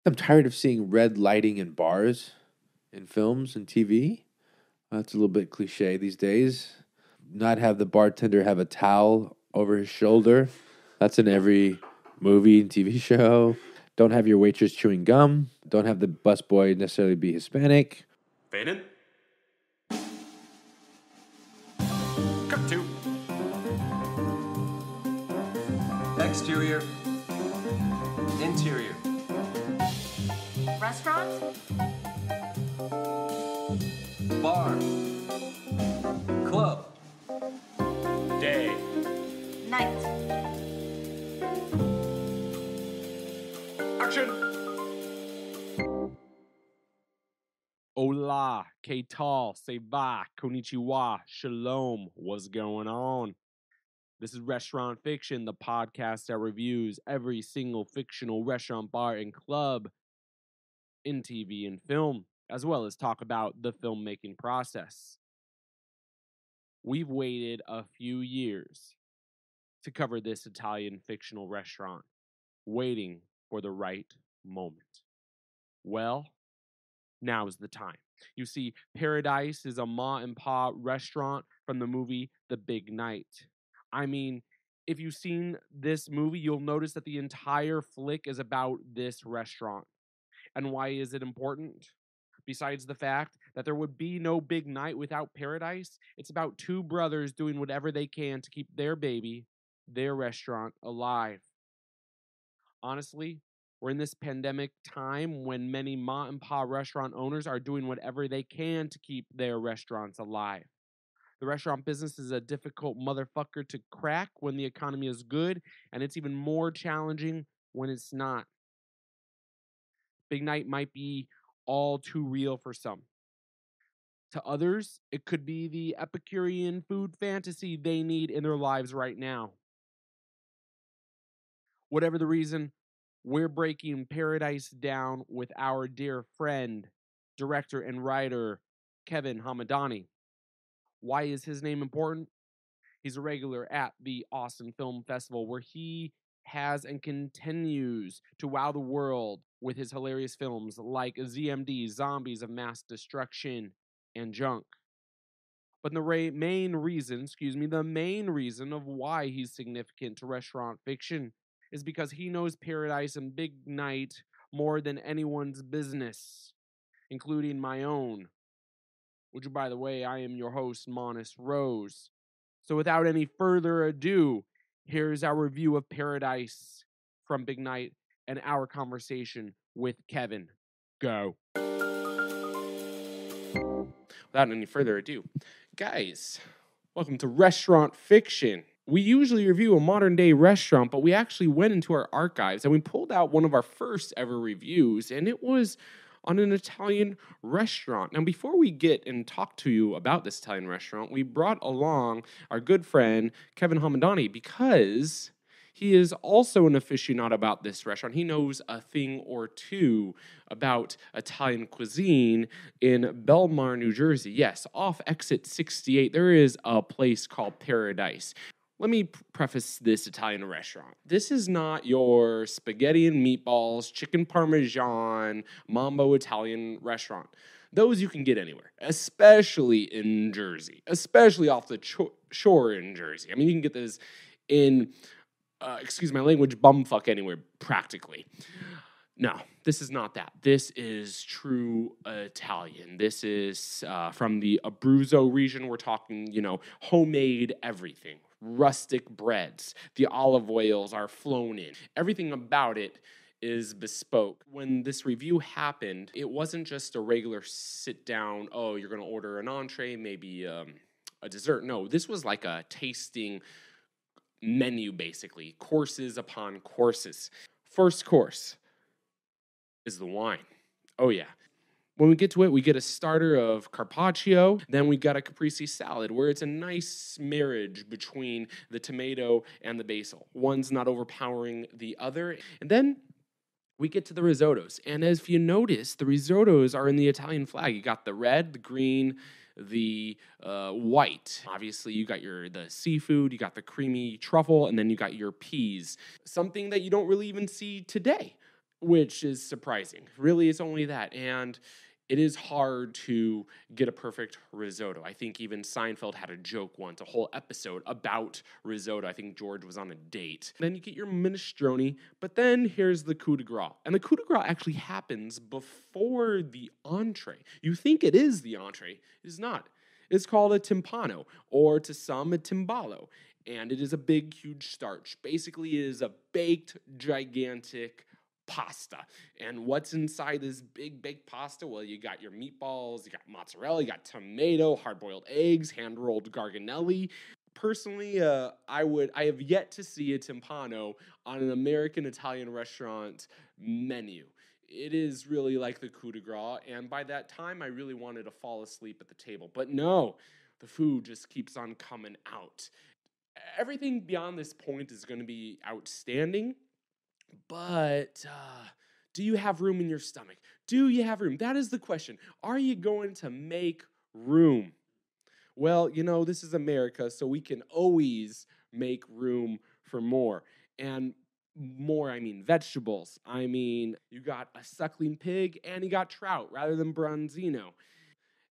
I'm tired of seeing red lighting in bars, in films and TV. That's a little bit cliche these days. Not have the bartender have a towel over his shoulder. That's in every movie and TV show. Don't have your waitress chewing gum. Don't have the busboy necessarily be Hispanic. Fade in. Cut to. Exterior. Interior. Restaurant? Bar. Club. Day. Night. Action. Hola, que tal, se va, konnichiwa, shalom, what's going on? This is Restaurant Fiction, the podcast that reviews every single fictional restaurant, bar, and club in TV and film, as well as talk about the filmmaking process. We've waited a few years to cover this Italian fictional restaurant, waiting for the right moment. Well, now's the time. You see, Paradise is a ma and pa restaurant from the movie The Big Night. I mean, if you've seen this movie, you'll notice that the entire flick is about this restaurant. And why is it important? Besides the fact that there would be no Big Night without Paradise, it's about two brothers doing whatever they can to keep their baby, their restaurant, alive. Honestly, we're in this pandemic time when many ma and pa restaurant owners are doing whatever they can to keep their restaurants alive. The restaurant business is a difficult motherfucker to crack when the economy is good, and it's even more challenging when it's not. Big Night might be all too real for some. To others, it could be the Epicurean food fantasy they need in their lives right now. Whatever the reason, we're breaking Paradise down with our dear friend, director and writer, Kevin Hamedani. Why is his name important? He's a regular at the Austin Film Festival, where he has and continues to wow the world with his hilarious films like ZMD, Zombies of Mass Destruction, and Junk. But the main reason of why he's significant to restaurant fiction is because he knows Paradise and Big Night more than anyone's business, including my own. Which, by the way, I am your host, Monis Rose. So without any further ado, here's our review of Paradise from Big Night and our conversation with Kevin. Go. Without any further ado, guys, welcome to Restaurant Fiction. We usually review a modern day restaurant, but we actually went into our archives and we pulled out one of our first ever reviews, and it was on an Italian restaurant. Now, before we get and talk to you about this Italian restaurant, we brought along our good friend, Kevin Hamedani, because he is also an aficionado about this restaurant. He knows a thing or two about Italian cuisine in Belmar, New Jersey. Yes, off exit 68, there is a place called Paradise. Let me preface this Italian restaurant. This is not your spaghetti and meatballs, chicken parmesan, mambo Italian restaurant. Those you can get anywhere, especially in Jersey, especially off the shore in Jersey. I mean, you can get this in, excuse my language, bumfuck anywhere, practically. No, this is not that. This is true Italian. This is from the Abruzzo region. We're talking, homemade everything. Rustic breads. The olive oils are flown in. Everything about it is bespoke. When this review happened, it wasn't just a regular sit down, oh, you're going to order an entree, maybe a dessert. No, this was like a tasting menu, basically. Courses upon courses. First course is the wine. Oh, yeah. When we get to it, we get a starter of carpaccio. Then we got a caprese salad, where it's a nice marriage between the tomato and the basil. One's not overpowering the other. And then we get to the risottos. And as if you notice, the risottos are in the Italian flag. You got the red, the green, the white. Obviously, you got the seafood, you got the creamy truffle, and then you got your peas. Something that you don't really even see today. which is surprising. Really, it's only that. And it is hard to get a perfect risotto. I think even Seinfeld had a joke once, a whole episode about risotto. I think George was on a date. Then you get your minestrone, but then here's the coup de grace. And the coup de grace actually happens before the entree. You think it is the entree. It is not. It's called a timpano, or to some, a timbalo. And it is a big, huge starch. Basically, it is a baked, gigantic pasta. And what's inside this big baked pasta? Well, you got your meatballs, you got mozzarella, you got tomato, hard-boiled eggs, hand-rolled garganelli. Personally, I have yet to see a timpano on an American Italian restaurant menu. It is really like the coup de grace, and by that time, I really wanted to fall asleep at the table. But no, the food just keeps on coming out. Everything beyond this point is going to be outstanding. But do you have room in your stomach? Do you have room? That is the question. Are you going to make room? Well, this is America, so we can always make room for more. And more, I mean vegetables. I mean, you got a suckling pig and you got trout rather than branzino.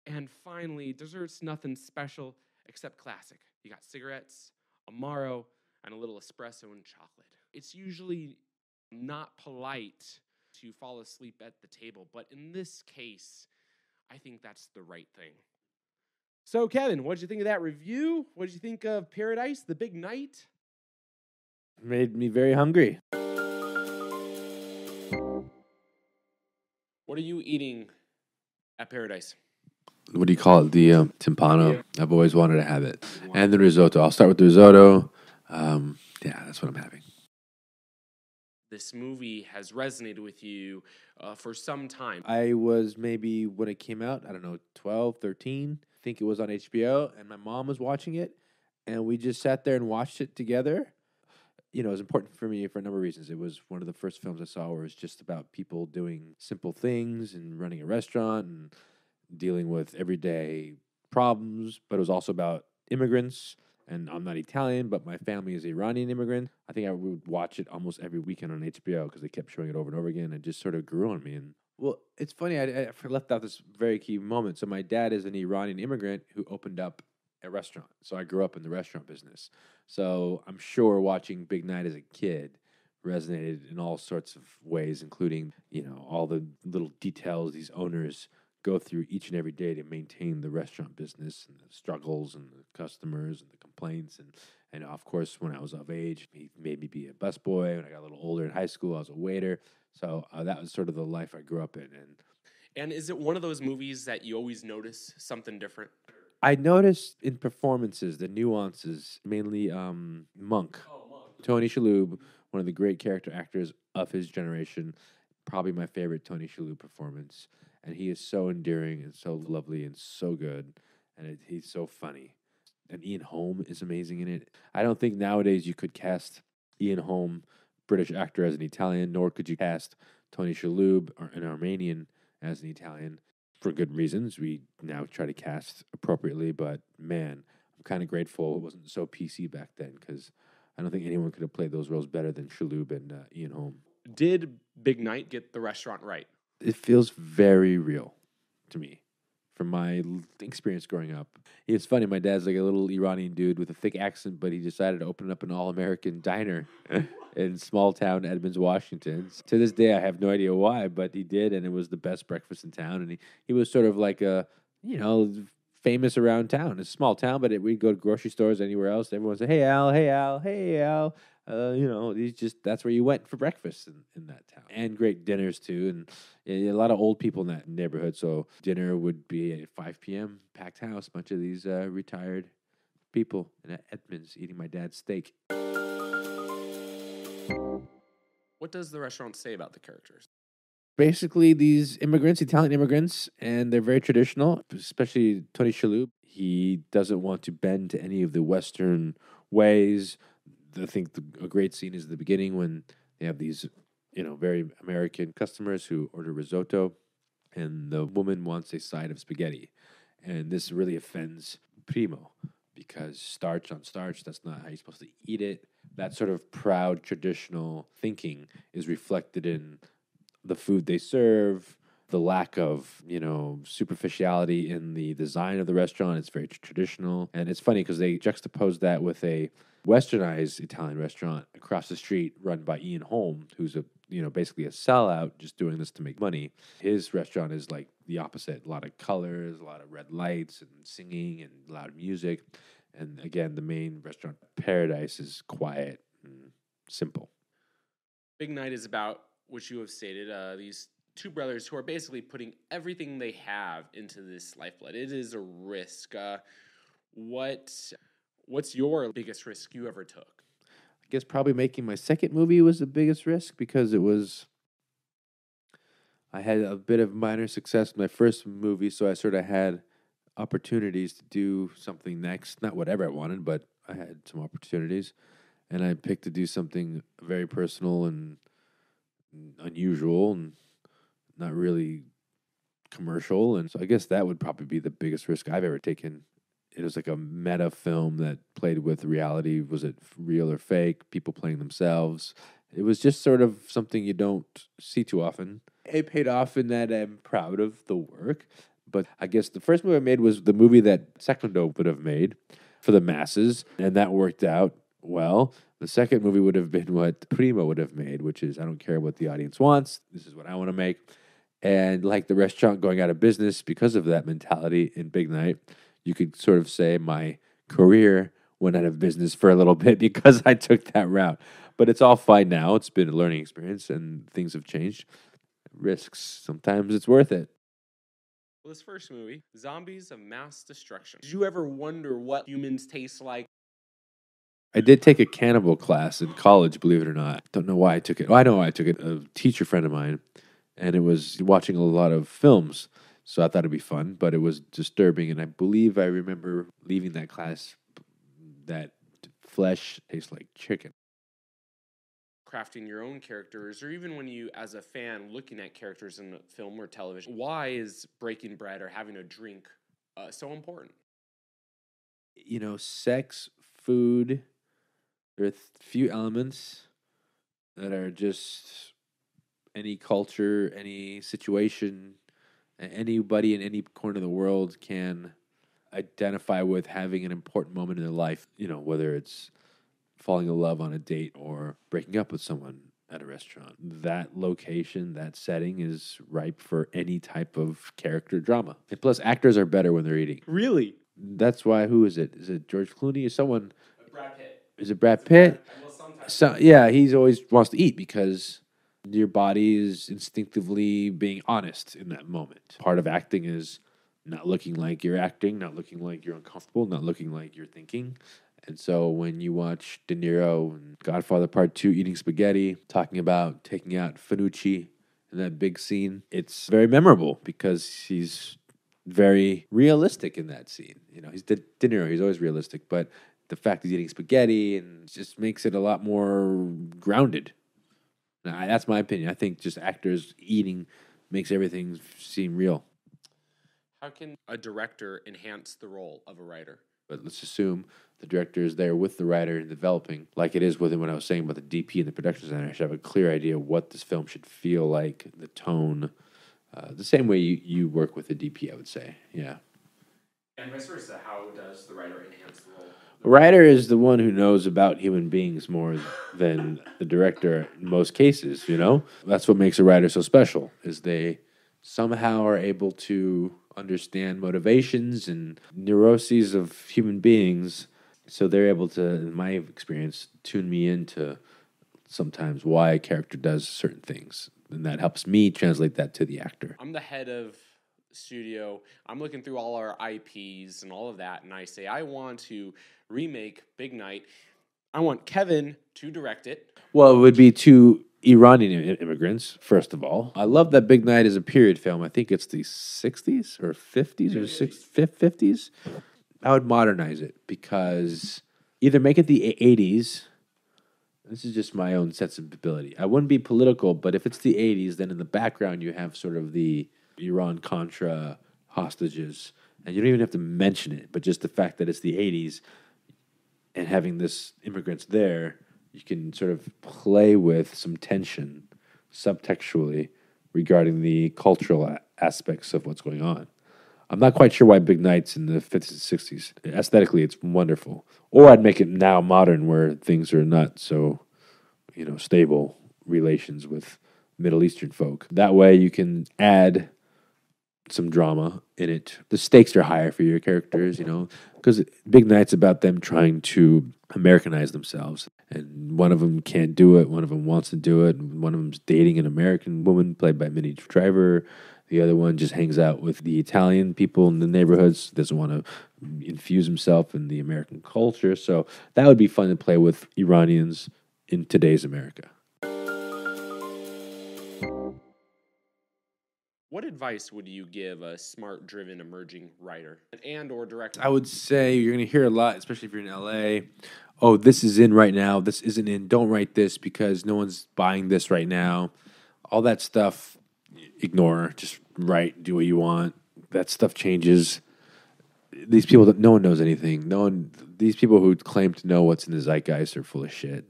And finally, desserts, nothing special except classic. You got cigarettes, Amaro, and a little espresso and chocolate. It's usually not polite to fall asleep at the table, but in this case, I think that's the right thing. So, Kevin, what did you think of that review? What did you think of Paradise, the Big Night? Made me very hungry. What are you eating at Paradise? What do you call it? The timpano. I've always wanted to have it. And the risotto. I'll start with the risotto. That's what I'm having. This movie has resonated with you for some time. I was maybe, when it came out, I don't know, 12, 13. I think it was on HBO, and my mom was watching it, and we just sat there and watched it together. It was important for me for a number of reasons. It was one of the first films I saw where it was just about people doing simple things and running a restaurant and dealing with everyday problems, but it was also about immigrants. And I'm not Italian, but my family is Iranian immigrant. I think I would watch it almost every weekend on HBO because they kept showing it over and over again. And it just sort of grew on me. And well, it's funny. I left out this very key moment. So my dad is an Iranian immigrant who opened up a restaurant. So I grew up in the restaurant business. So I'm sure watching Big Night as a kid resonated in all sorts of ways, including, all the little details these owners go through each and every day to maintain the restaurant business and the struggles and the customers and the complaints. And of course, when I was of age, he made me be a busboy. When I got a little older in high school, I was a waiter. So that was sort of the life I grew up in. And is it one of those movies that you always notice something different? I noticed in performances the nuances, mainly Monk. Tony Shalhoub, one of the great character actors of his generation, probably my favorite Tony Shalhoub performance. And he is so endearing and so lovely and so good. And he's so funny. And Ian Holm is amazing in it. I don't think nowadays you could cast Ian Holm, British actor, as an Italian, nor could you cast Tony Shalhoub, an Armenian, as an Italian. For good reasons. We now try to cast appropriately. But man, I'm kind of grateful it wasn't so PC back then, because I don't think anyone could have played those roles better than Shalhoub and Ian Holm. Did Big Night get the restaurant right? It feels very real to me from my experience growing up. It's funny, my dad's like a little Iranian dude with a thick accent, but he decided to open up an all-American diner in small town Edmonds, Washington. To this day, I have no idea why, but he did, and it was the best breakfast in town. And he was sort of like famous around town. It's a small town, but we'd go to grocery stores, anywhere else. Everyone said, "Hey, Al, hey, Al, hey, Al." That's where you went for breakfast in that town. And great dinners, too. And a lot of old people in that neighborhood. So dinner would be at 5 p.m., packed house, bunch of these retired people in Edmonds eating my dad's steak. What does the restaurant say about the characters? Basically, these immigrants, Italian immigrants, and they're very traditional, especially Tony Shalhoub. He doesn't want to bend to any of the Western ways. I think a great scene is the beginning when they have these, very American customers who order risotto, and the woman wants a side of spaghetti. And this really offends Primo, because starch on starch, that's not how you're supposed to eat it. That sort of proud, traditional thinking is reflected in the food they serve, the lack of, superficiality in the design of the restaurant. It's very traditional. And it's funny because they juxtapose that with a westernized Italian restaurant across the street run by Ian Holm, who's basically a sellout just doing this to make money. His restaurant is like the opposite. A lot of colors, a lot of red lights and singing and loud music. And again, the main restaurant, Paradise, is quiet and simple. Big Night is about, which you have stated, these two brothers who are basically putting everything they have into this lifeblood. It is a risk. What's your biggest risk you ever took? I guess probably making my second movie was the biggest risk because I had a bit of minor success in my first movie, so I sort of had opportunities to do something next. Not whatever I wanted, but I had some opportunities. And I picked to do something very personal and unusual and not really commercial. And so I guess that would probably be the biggest risk I've ever taken. It was like a meta film that played with reality. Was it real or fake? People playing themselves. It was just sort of something you don't see too often. It paid off in that I'm proud of the work. But I guess the first movie I made was the movie that Secondo would have made for the masses, and that worked out well. The second movie would have been what Primo would have made, which is I don't care what the audience wants. This is what I want to make. And like the restaurant going out of business because of that mentality in Big Night, you could sort of say my career went out of business for a little bit because I took that route. But it's all fine now. It's been a learning experience and things have changed. Risks. Sometimes it's worth it. Well, this first movie, Zombies of Mass Destruction. Did you ever wonder what humans taste like? I did take a cannibal class in college, believe it or not. Don't know why I took it. Oh, I know why I took it. A teacher friend of mine, and it was watching a lot of films, so I thought it'd be fun, but it was disturbing, and I believe I remember leaving that class that flesh tastes like chicken. Crafting your own characters, or even when you, as a fan, looking at characters in film or television, why is breaking bread or having a drink so important? Sex, food, there are few elements that are just any culture, any situation, anybody in any corner of the world can identify with having an important moment in their life, whether it's falling in love on a date or breaking up with someone at a restaurant. That location, that setting is ripe for any type of character drama. And plus, actors are better when they're eating. Really? That's why, who is it? Is it George Clooney? Is someone... Brad Pitt. Is it Brad Pitt? Well, sometimes. So, yeah, he's always wants to eat because your body is instinctively being honest in that moment. Part of acting is not looking like you're acting, not looking like you're uncomfortable, not looking like you're thinking. And so when you watch De Niro in Godfather Part 2 eating spaghetti, talking about taking out Fanucci in that big scene, it's very memorable because he's very realistic in that scene. He's De Niro, he's always realistic, but the fact he's eating spaghetti and just makes it a lot more grounded. Now, that's my opinion. I think just actors eating makes everything seem real. How can a director enhance the role of a writer? But let's assume the director is there with the writer and developing, like it is with when I was saying about the DP and the production designer. I should have a clear idea of what this film should feel like, the tone, the same way you work with the DP, I would say. Yeah. And vice versa, how does the writer enhance the role? The writer is the one who knows about human beings more than the director in most cases, That's what makes a writer so special, is they somehow are able to understand motivations and neuroses of human beings. So they're able to, in my experience, tune me into sometimes why a character does certain things. And that helps me translate that to the actor. I'm the head of studio. I'm looking through all our IPs and all of that, and I say, I want to remake Big Night. I want Kevin to direct it. Well, it would be two Iranian immigrants, first of all. I love that Big Night is a period film. I think it's the 60s or 50s or 50s. I would modernize it because either make it the 80s. This is just my own sensibility. I wouldn't be political, but if it's the 80s, then in the background you have sort of the Iran-Contra hostages. And you don't even have to mention it, but just the fact that it's the 80s and having this immigrants there, you can sort of play with some tension subtextually regarding the cultural aspects of what's going on. I'm not quite sure why big nights in the 50s and 60s. Aesthetically, it's wonderful. Or I'd make it now modern where things are not so, stable relations with Middle Eastern folk. That way you can add some drama in it. The stakes are higher for your characters, because Big Night's about them trying to Americanize themselves. And one of them can't do it. One of them wants to do it. And one of them's dating an American woman played by Minnie Driver. The other one just hangs out with the Italian people in the neighborhoods, doesn't want to infuse himself in the American culture. So that would be fun to play with Iranians in today's America. What advice would you give a smart, driven, emerging writer and or director? I would say you're going to hear a lot, especially if you're in LA. Oh, this is in right now. This isn't in. Don't write this because no one's buying this right now. All that stuff, ignore. Just write. Do what you want. That stuff changes. These people, no one knows anything. These people who claim to know what's in the zeitgeist are full of shit.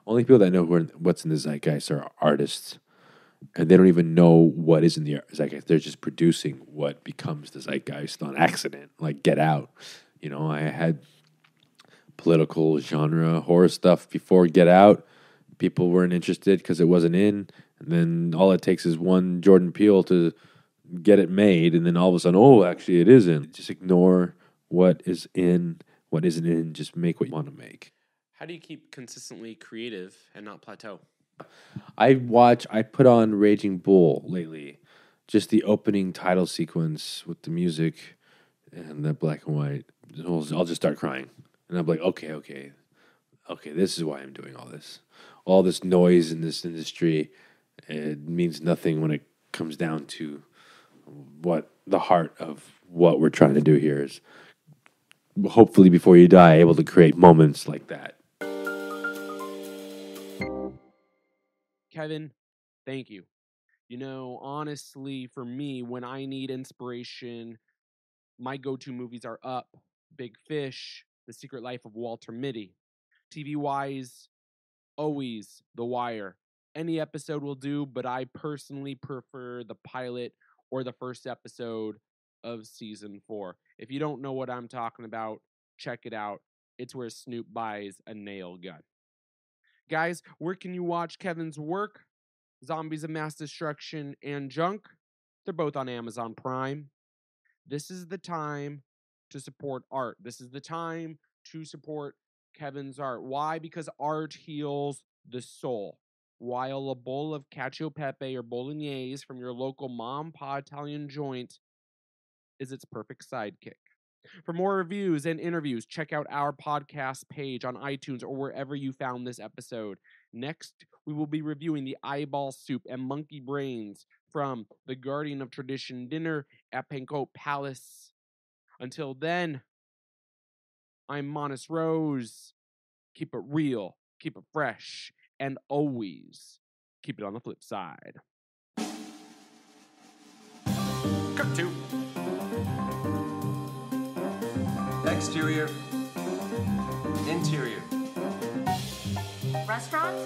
Only people that know what's in the zeitgeist are artists. And they don't even know what is in the zeitgeist. They're just producing what becomes the zeitgeist on accident. Like Get Out. I had political genre horror stuff before Get Out. People weren't interested because it wasn't in. And then all it takes is one Jordan Peele to get it made. And then all of a sudden, oh, actually it is in. Just ignore what is in, what isn't in. Just make what you want to make. How do you keep consistently creative and not plateau? I put on Raging Bull lately. Just the opening title sequence with the music and the black and white. I'll just start crying. And I'm like, okay, this is why I'm doing all this. All this noise in this industry, it means nothing when it comes down to what the heart of what we're trying to do here is. Hopefully before you die, able to create moments like that. Kevin, thank you. Honestly, for me, when I need inspiration, my go-to movies are Up, Big Fish, The Secret Life of Walter Mitty. TV-wise, always The Wire. Any episode will do, but I personally prefer the pilot or the first episode of season 4. If you don't know what I'm talking about, check it out. It's where Snoop buys a nail gun. Guys, where can you watch Kevin's work? Zombies of Mass Destruction and Junk. They're both on Amazon Prime. This is the time to support art. This is the time to support Kevin's art. Why? Because art heals the soul. While a bowl of cacio e pepe or bolognese from your local mom pa Italian joint is its perfect sidekick. For more reviews and interviews, check out our podcast page on iTunes or wherever you found this episode. Next, we will be reviewing the eyeball soup and monkey brains from the Guardian of Tradition dinner at Pankow Palace. Until then, I'm Monis Rose. Keep it real, keep it fresh, and always keep it on the flip side. Cut to. Exterior. Interior. Restaurant?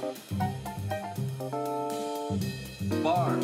Bar.